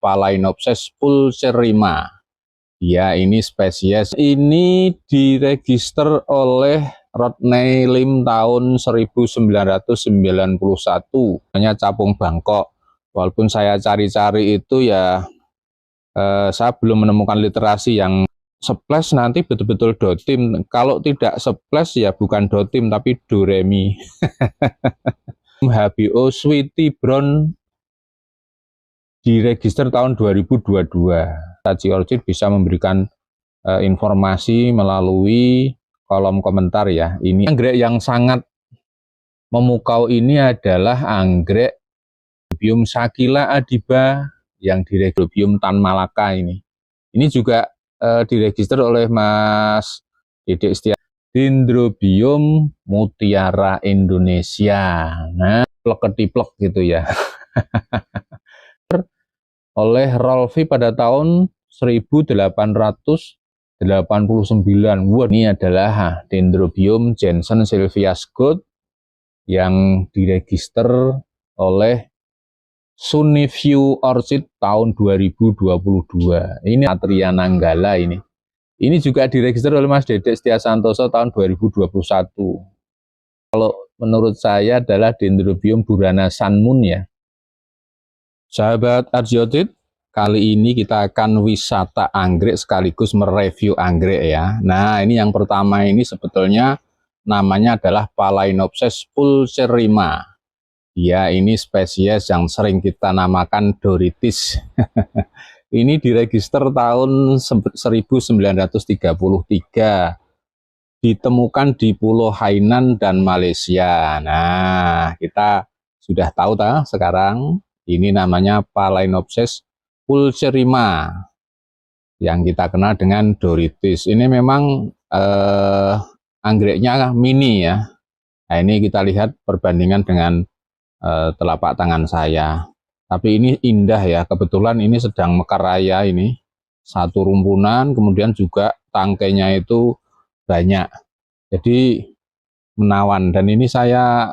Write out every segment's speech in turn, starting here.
Phalaenopsis pulcherrima. Ya, ini spesies ini diregister oleh Rodney Lim tahun 1991, hanya capung Bangkok. Walaupun saya cari-cari itu ya, saya belum menemukan literasi yang splash nanti betul-betul dotim. Kalau tidak splash ya bukan dotim tapi doremi. HBO Sweetie Brown diregister tahun 2022. Tachi Orchid bisa memberikan informasi melalui kolom komentar ya. Ini anggrek yang sangat memukau ini adalah anggrek Dendrobium Shakila adiba yang Dendrobium Tan Malaka ini. Ini juga diregister oleh Mas Dedek Setia. Dendrobium Mutiara Indonesia. Nah, plek-ketiplek gitu ya. Oleh Rolfi pada tahun 1889. Wah, ini adalah Dendrobium Jensen Sylvia Scott yang diregister oleh Sunnyview Orchid tahun 2022. Ini Satria Nanggala ini. Ini juga diregister oleh Mas Dedek Setia Santoso tahun 2021. Kalau menurut saya adalah Dendrobium Burana Sun Moon ya. Sahabat Arjiotit, kali ini kita akan wisata anggrek sekaligus mereview anggrek ya. Nah, ini yang pertama ini sebetulnya namanya adalah Phalaenopsis pulcherrima. Ya, ini spesies yang sering kita namakan Doritis. Ini diregister tahun 1933. Ditemukan di Pulau Hainan dan Malaysia. Nah, kita sudah tahu sekarang. Ini namanya Phalaenopsis pulcherrima yang kita kenal dengan Doritis. Ini memang anggreknya mini ya. Nah, ini kita lihat perbandingan dengan telapak tangan saya. Tapi ini indah ya, kebetulan ini sedang mekar raya ini. Satu rumpunan, kemudian juga tangkainya itu banyak. Jadi menawan, dan ini saya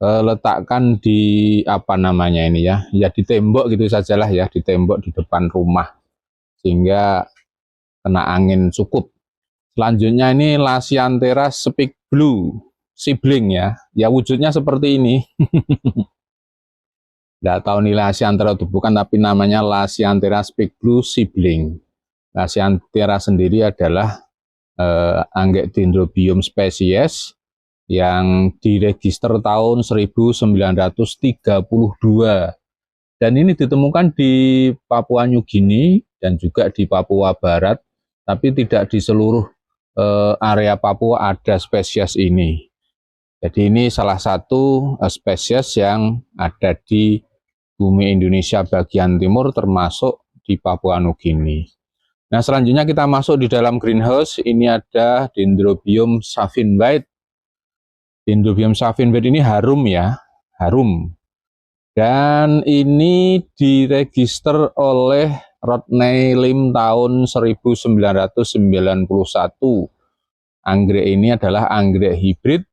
letakkan di apa namanya ini ya, ya di tembok gitu sajalah ya, di tembok di depan rumah sehingga kena angin cukup. Selanjutnya ini Lasianthera Speak Blue sibling ya, ya wujudnya seperti ini. Nggak tahu nih Lasianthera itu bukan, tapi namanya Lasianthera Speak Blue sibling. Lasianthera sendiri adalah anggrek Dendrobium spesies yang diregister tahun 1932, dan ini ditemukan di Papua New Guinea dan juga di Papua Barat, tapi tidak di seluruh area Papua ada spesies ini. Jadi ini salah satu spesies yang ada di bumi Indonesia bagian timur, termasuk di Papua New Guinea. Nah, selanjutnya kita masuk di dalam greenhouse. Ini ada Dendrobium Savin White. Dendrobium Savin White ini harum ya, harum. Dan ini diregister oleh Rodney Lim tahun 1991. Anggrek ini adalah anggrek hibrid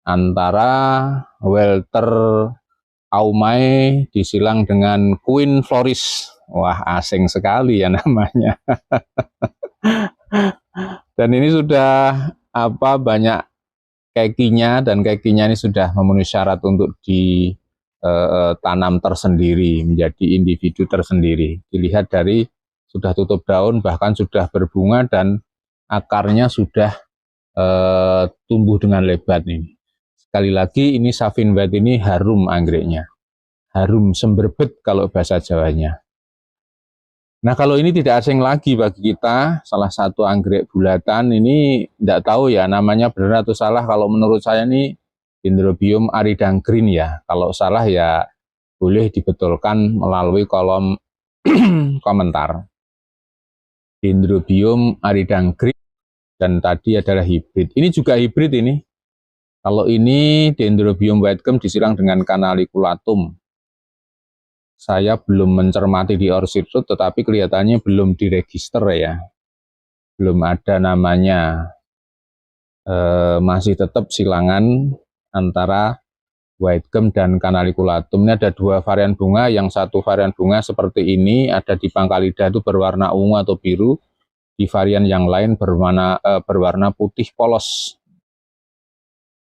antara Welter Aumae disilang dengan Queen Floris. Wah, asing sekali ya namanya. Dan ini sudah banyak kekinya, dan kekinya ini sudah memenuhi syarat untuk ditanam tersendiri, menjadi individu tersendiri. Dilihat dari sudah tutup daun, bahkan sudah berbunga, dan akarnya sudah tumbuh dengan lebat ini. Sekali lagi, ini Savin White ini harum anggreknya. Harum semberbet kalau bahasa Jawanya. Nah, kalau ini tidak asing lagi bagi kita, salah satu anggrek bulatan ini, tidak tahu ya namanya benar atau salah. Kalau menurut saya ini Dendrobium aridang green ya. Kalau salah ya boleh dibetulkan melalui kolom komentar. Dendrobium aridang green, dan tadi adalah hibrid. Ini juga hibrid ini. Kalau ini Dendrobium whitegum disilang dengan Canaliculatum. Saya belum mencermati di Orchid Road, tetapi kelihatannya belum diregister ya. Belum ada namanya. Masih tetap silangan antara white gum dan canaliculatum. Ini ada dua varian bunga, yang satu varian bunga seperti ini ada di pangkal lidah itu berwarna ungu atau biru, di varian yang lain berwarna putih polos.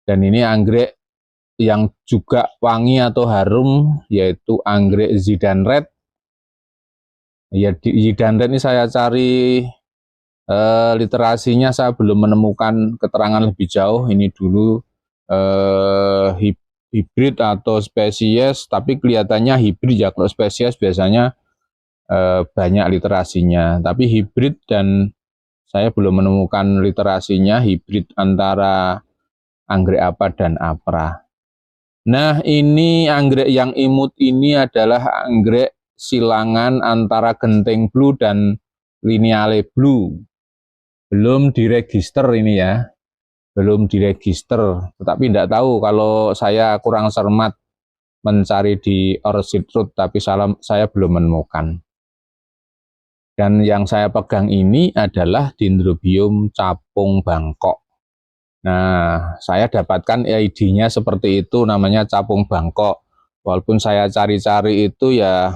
Dan ini anggrek yang juga wangi atau harum, yaitu anggrek Zidane Red. Ya, di Zidane Red ini saya cari literasinya, saya belum menemukan keterangan lebih jauh. Ini dulu hibrid atau spesies, tapi kelihatannya hibrid ya. Kalau spesies biasanya banyak literasinya, tapi hibrid, dan saya belum menemukan literasinya hibrid antara anggrek apa dan apra. Nah, ini anggrek yang imut ini adalah anggrek silangan antara genting blue dan lineale blue. Belum diregister ini ya, belum diregister. Tetapi tidak tahu, kalau saya kurang cermat mencari di Orchid Road, tapi saya belum menemukan. Dan yang saya pegang ini adalah Dendrobium capung Bangkok. Nah, saya dapatkan ID-nya seperti itu, namanya capung Bangkok. Walaupun saya cari-cari itu ya,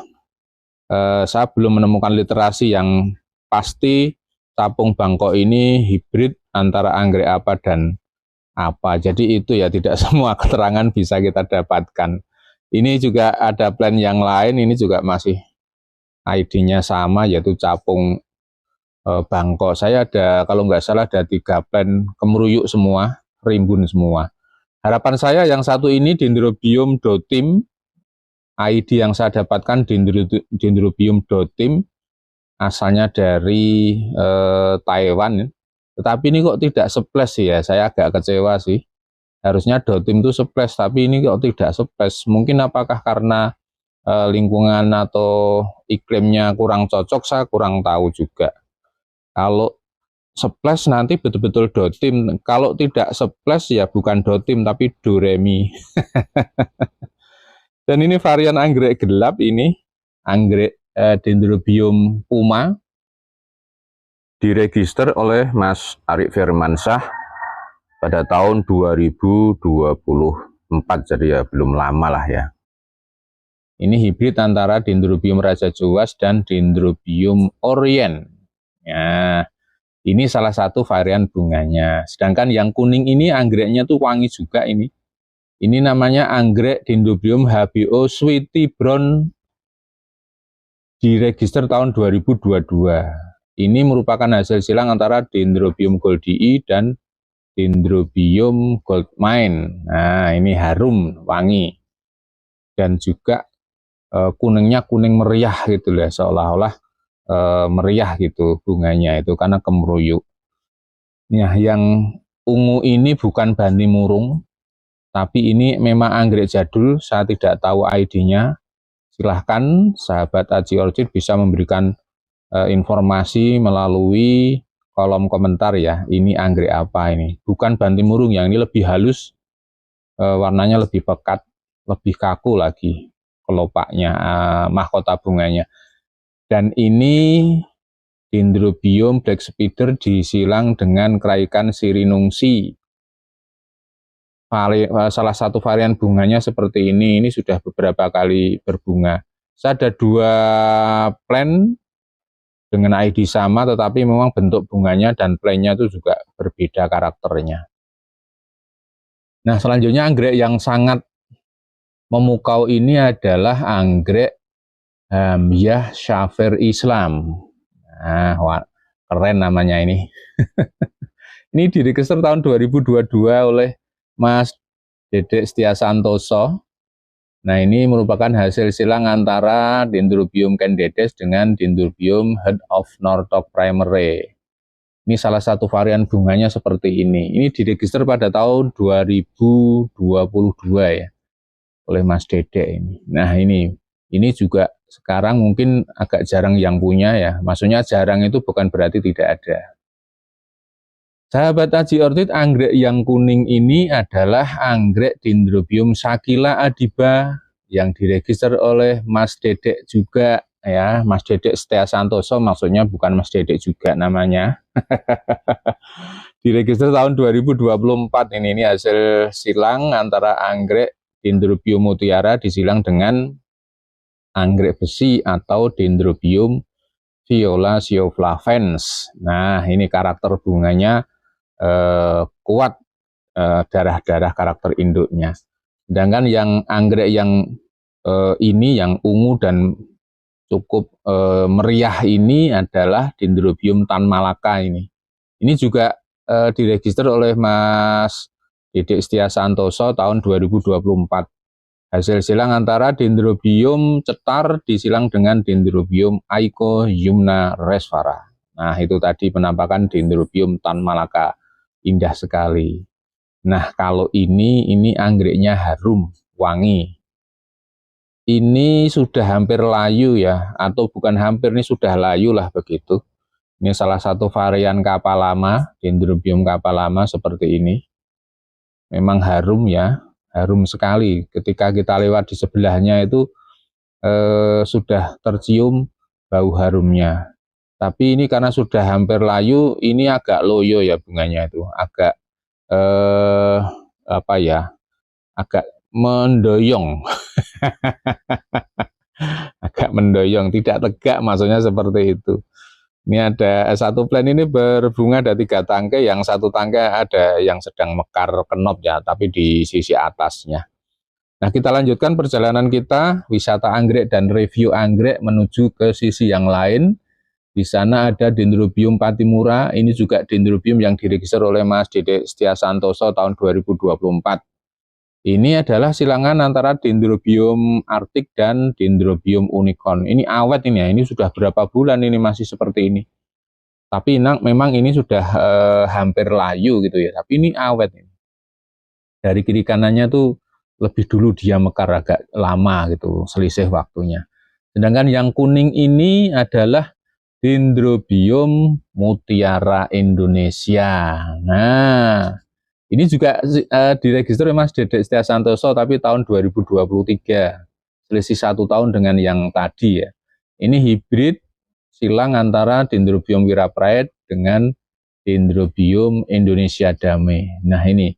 saya belum menemukan literasi yang pasti capung Bangkok ini hibrid antara anggrek apa dan apa. Jadi itu ya, tidak semua keterangan bisa kita dapatkan. Ini juga ada plan yang lain, ini juga masih ID-nya sama, yaitu capung Bangkok. Saya ada, kalau nggak salah ada 3 plan, kemeruyuk semua, rimbun semua. Harapan saya yang satu ini Dendrobium dotim, ID yang saya dapatkan Dendrobium dotim, asalnya dari Taiwan. Tetapi ini kok tidak splash sih ya, saya agak kecewa sih. Harusnya dotim itu splash, tapi ini kok tidak splash. Mungkin apakah karena lingkungan atau iklimnya kurang cocok, saya kurang tahu juga. Kalau splash nanti betul-betul dotim, kalau tidak splash ya bukan dotim tapi doremi. Dan ini varian anggrek gelap, ini anggrek Dendrobium puma, diregister oleh Mas Arik Firmansyah pada tahun 2024, jadi ya belum lama lah ya. Ini hibrid antara Dendrobium Raja Joas dan Dendrobium Orient. Ya, ini salah satu varian bunganya. Sedangkan yang kuning ini anggreknya tuh wangi juga ini. Ini namanya anggrek Dendrobium HBO Sweetie Brown, diregister tahun 2022. Ini merupakan hasil silang antara Dendrobium goldii dan Dendrobium goldmine. Nah, ini harum, wangi. Dan juga kuningnya kuning meriah gitu ya, seolah-olah meriah gitu bunganya itu karena kemeruyuk. Nah, yang ungu ini bukan bantimurung, tapi ini memang anggrek jadul, saya tidak tahu ID-nya. Silahkan sahabat Aji Orchid bisa memberikan informasi melalui kolom komentar ya, ini anggrek apa ini. Bukan bantimurung, yang ini lebih halus, warnanya lebih pekat, lebih kaku lagi kelopaknya, mahkota bunganya. Dan ini Dendrobium Black Spider disilang dengan Craikan Sirinungsi. Salah satu varian bunganya seperti ini sudah beberapa kali berbunga. Saya ada 2 plan dengan ID sama, tetapi memang bentuk bunganya dan plannya itu juga berbeda karakternya. Nah, selanjutnya anggrek yang sangat memukau ini adalah anggrek Hamyah Shafir Islam. Nah, wah, keren namanya ini. Ini diregister tahun 2022 oleh Mas Dedek Setia Santoso. Nah, ini merupakan hasil silang antara Dendrobium candedes dengan Dendrobium Heart of Norfolk Primary. Ini salah satu varian bunganya seperti ini. Ini diregister pada tahun 2022 ya, oleh Mas Dedek ini. Nah, ini juga sekarang mungkin agak jarang yang punya ya. Maksudnya jarang itu bukan berarti tidak ada. Sahabat Aji Orchid, anggrek yang kuning ini adalah anggrek Dendrobium Shakila adiba yang diregister oleh Mas Dedek juga ya, Mas Dedek Setia Santoso, maksudnya bukan Mas Dedek juga namanya. Diregister tahun 2024 ini hasil silang antara anggrek Dendrobium mutiara disilang dengan anggrek besi atau Dendrobium violaceo-flavens. Nah, ini karakter bunganya kuat, darah-darah karakter induknya. Sedangkan yang anggrek yang ini yang ungu dan cukup meriah ini adalah Dendrobium tan Malaka ini. Ini juga diregister oleh Mas Didik Setia Santoso tahun 2024. Hasil silang antara Dendrobium cetar disilang dengan Dendrobium Aiko-Yumna resvara. Nah, itu tadi penampakan Dendrobium tan Malaka. Indah sekali. Nah, kalau ini anggreknya harum, wangi. Ini sudah hampir layu ya, atau bukan hampir, ini sudah layu lah begitu. Ini salah satu varian kapal lama, Dendrobium kapal lama seperti ini. Memang harum ya, harum sekali. Ketika kita lewat di sebelahnya itu sudah tercium bau harumnya. Tapi ini karena sudah hampir layu, ini agak loyo ya bunganya itu, agak apa ya, agak mendoyong. Agak mendoyong, tidak tegak, maksudnya seperti itu. Ini ada satu plant ini berbunga ada 3 tangkai, yang satu tangkai ada yang sedang mekar kenop ya, tapi di sisi atasnya. Nah, kita lanjutkan perjalanan kita, wisata anggrek dan review anggrek menuju ke sisi yang lain. Di sana ada Dendrobium patimura, ini juga Dendrobium yang diregister oleh Mas Didik Setia Santoso tahun 2024. Ini adalah silangan antara Dendrobium arctic dan Dendrobium unicorn. Ini awet ini ya, ini sudah berapa bulan ini masih seperti ini. Tapi memang ini sudah hampir layu gitu ya, tapi ini awet ini. Dari kiri kanannya tuh lebih dulu dia mekar agak lama gitu, selisih waktunya. Sedangkan yang kuning ini adalah Dendrobium mutiara Indonesia. Nah, ini juga diregister oleh Mas Didik Setia Santoso tapi tahun 2023. Selisih 1 tahun dengan yang tadi ya. Ini hibrid silang antara Dendrobium wirapraet dengan Dendrobium Indonesia Damai. Nah, ini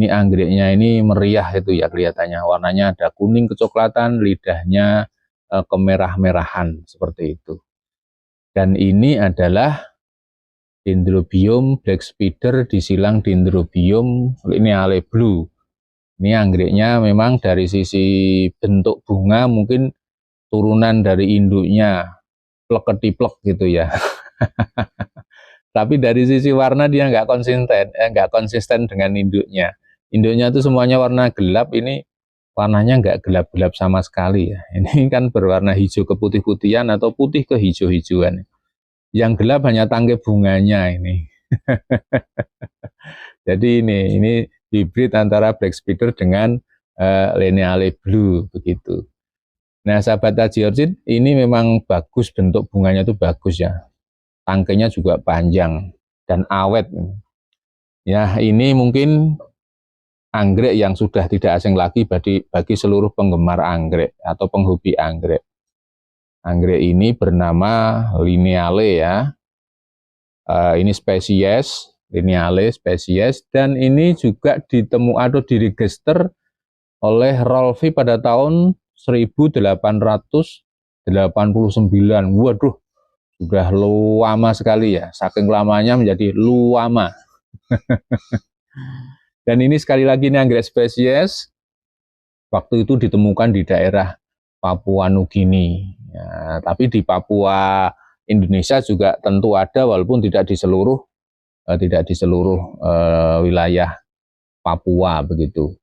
anggreknya ini meriah itu ya kelihatannya. Warnanya ada kuning kecoklatan, lidahnya kemerah-merahan seperti itu. Dan ini adalah Dendrobium black spider disilang Dendrobium lineale blue. Ini anggreknya memang dari sisi bentuk bunga mungkin turunan dari induknya, plek-ketiplek gitu ya. Tapi dari sisi warna dia nggak konsisten dengan induknya. Induknya itu semuanya warna gelap, ini warnanya nggak gelap-gelap sama sekali ya. Ini kan berwarna hijau keputih-putihan atau putih ke hijau-hijauan. Yang gelap hanya tangkai bunganya ini. Jadi ini hibrid antara black spider dengan lineale blue begitu. Nah, sahabat Taji Orchid, ini memang bagus, bentuk bunganya itu bagus ya. Tangkainya juga panjang dan awet. Ya, ini mungkin anggrek yang sudah tidak asing lagi bagi seluruh penggemar anggrek atau penghobi anggrek. Anggrek ini bernama lineale ya. Ini spesies lineale spesies, dan ini juga ditemukan atau diregister oleh Rolfi pada tahun 1889. Waduh, sudah lama sekali ya. Saking lamanya menjadi luama. Dan ini sekali lagi ini anggrek spesies. Waktu itu ditemukan di daerah Papua Nugini. Ya, tapi di Papua Indonesia juga tentu ada, walaupun tidak di seluruh wilayah Papua begitu.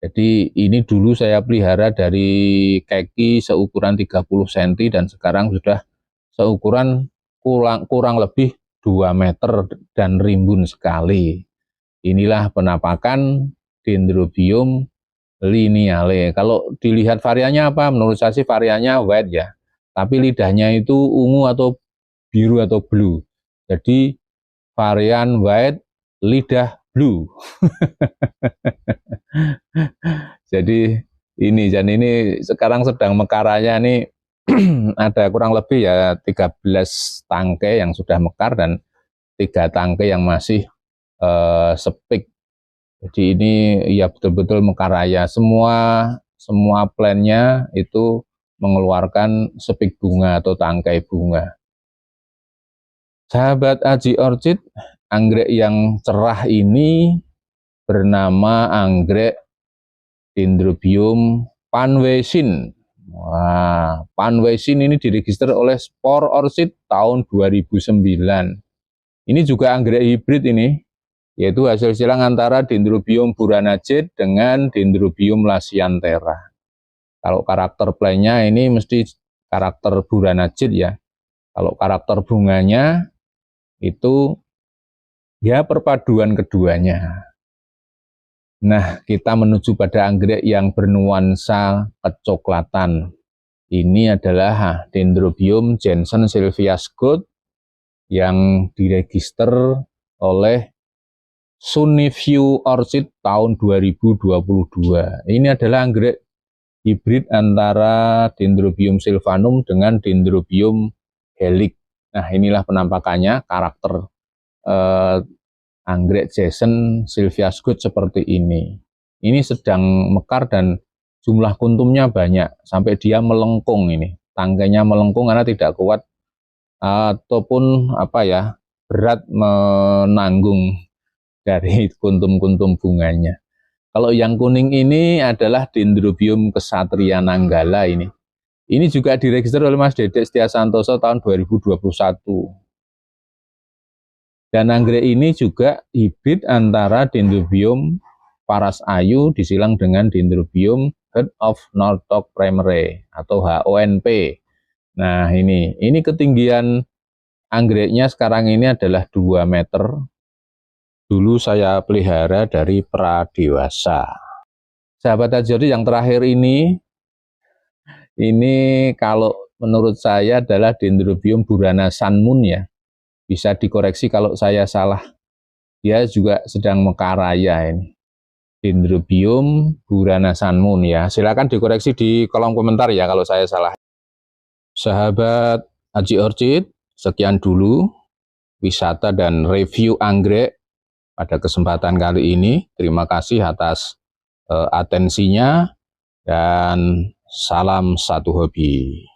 Jadi ini dulu saya pelihara dari keki seukuran 30 cm dan sekarang sudah seukuran kurang lebih 2 meter dan rimbun sekali. Inilah penampakan Dendrobium lineale. Kalau dilihat variannya apa? Menurut saya sih variannya white ya. Tapi lidahnya itu ungu atau biru atau blue. Jadi varian white, lidah blue. Jadi ini sekarang sedang mekarannya nih ada kurang lebih ya 13 tangkai yang sudah mekar dan 3 tangkai yang masih sepik Jadi ini ya betul-betul mekar raya. Semua plannya itu mengeluarkan sepik bunga atau tangkai bunga. Sahabat Aji Orchid, anggrek yang cerah ini bernama anggrek Dendrobium panweisin. Wah, panweisin ini diregister oleh Spore Orchid tahun 2009. Ini juga anggrek hibrid ini, yaitu hasil silang antara Dendrobium buranoides dengan Dendrobium lasianthera. Kalau karakter plannya ini mesti karakter buranoides ya. Kalau karakter bunganya itu ya perpaduan keduanya. Nah, kita menuju pada anggrek yang bernuansa kecoklatan. Ini adalah Dendrobium Jensen Sylvius Gold yang diregister oleh Sunnyview Orchid tahun 2022. Ini adalah anggrek hibrid antara Dendrobium sylvanum dengan Dendrobium helix. Nah, inilah penampakannya, karakter anggrek Jensen Sylvius Gold seperti ini. Ini sedang mekar dan jumlah kuntumnya banyak, sampai dia melengkung ini. Tangkainya melengkung karena tidak kuat ataupun berat menanggung dari kuntum-kuntum bunganya. Kalau yang kuning ini adalah Dendrobium Ksatria Nanggala ini. Ini juga diregister oleh Mas Dedek Setia Santoso tahun 2021. Dan anggrek ini juga hibrid antara Dendrobium Paras Ayu disilang dengan Dendrobium Heart of Northock Primary atau HONP. Nah, ini ketinggian anggreknya sekarang ini adalah 2 meter. Dulu saya pelihara dari pradewasa. Sahabat Aji Orchid, yang terakhir ini kalau menurut saya adalah Dendrobium burana sunmoon ya. Bisa dikoreksi kalau saya salah. Dia juga sedang mekar raya ini. Dendrobium burana sunmoon ya. Silakan dikoreksi di kolom komentar ya kalau saya salah. Sahabat Aji Orchid, sekian dulu wisata dan review anggrek pada kesempatan kali ini. Terima kasih atas atensinya dan salam satu hobi.